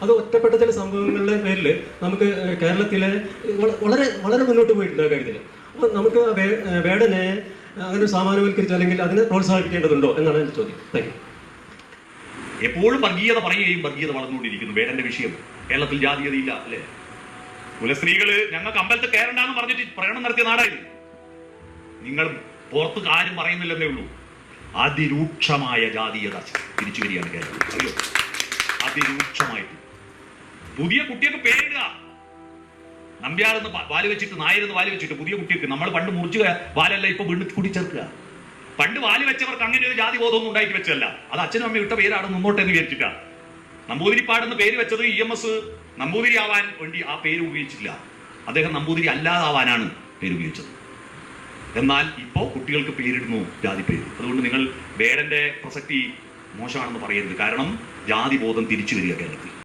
അത് ഒറ്റപ്പെട്ട ചില സംഭവങ്ങളുടെ പേരിൽ നമുക്ക് കേരളത്തിലെ വളരെ വളരെ മുന്നോട്ട് പോയിട്ടുണ്ട് ആ കാര്യത്തിൽ. അപ്പോൾ നമുക്ക് വേടനെ അങ്ങനെ സാമാന്യവൽക്കരിച്ച് അല്ലെങ്കിൽ അതിനെ പ്രോത്സാഹിപ്പിക്കേണ്ടതുണ്ടോ എന്നാണ് എൻ്റെ ചോദ്യം. Thank you. എപ്പോഴും വർഗീയത പറയുകയും വർഗീയത വളർന്നുകൊണ്ടിരിക്കുന്നു. വേടന്റെ വിഷയം കേരളത്തിൽ ജാതീയതയില്ല അല്ലേ? കുലസ്ത്രീകള് ഞങ്ങൾക്ക് അമ്പലത്തിൽ കയറണ്ടെന്ന് പറഞ്ഞിട്ട് പ്രകടനം നടത്തിയ നാടായത്. നിങ്ങൾ പുറത്ത് കാര്യം പറയുന്നില്ലെന്നേ ഉള്ളൂ. അതിരൂക്ഷമായ ജാതീയത തിരിച്ചു വരികയാണ് കേരളം. അറിയോ? അതിരൂക്ഷമായിട്ട് പുതിയ കുട്ടിയൊക്കെ പേരിടുക. നമ്പ്യാരെന്ന് വാല് വെച്ചിട്ട് നായരെന്ന് വാല് വെച്ചിട്ട് പുതിയ കുട്ടിയൊക്കെ നമ്മൾ പണ്ട് മുറിച്ച് വാലല്ല ഇപ്പൊ വീണ്ടും കൂടി ചേർക്കുക. പണ്ട് വാല് വെച്ചവർക്ക് അങ്ങനെ ഒരു ജാതി ബോധമൊന്നും ഉണ്ടായിട്ട് വെച്ചല്ല. അത് അച്ഛനും അമ്മയും ഇട്ട പേരാണ് മുന്നോട്ട് എന്ന് വിചാരിച്ചിട്ടാ. നമ്പൂതിരിപ്പാടെന്ന് പേര് വെച്ചത് EMS നമ്പൂതിരി ആവാൻ വേണ്ടി ആ പേര് ഉപയോഗിച്ചില്ല. അദ്ദേഹം നമ്പൂതിരി അല്ലാതാവാനാണ് പേര് ഉപയോഗിച്ചത്. എന്നാൽ ഇപ്പോ കുട്ടികൾക്ക് പേരിടുന്നു ജാതി പേര്. അതുകൊണ്ട് നിങ്ങൾ വേടന്റെ പ്രസക്തി മോശമാണെന്ന് പറയരുത്. കാരണം ജാതി ബോധം തിരിച്ചു വരിക കേരളത്തിൽ.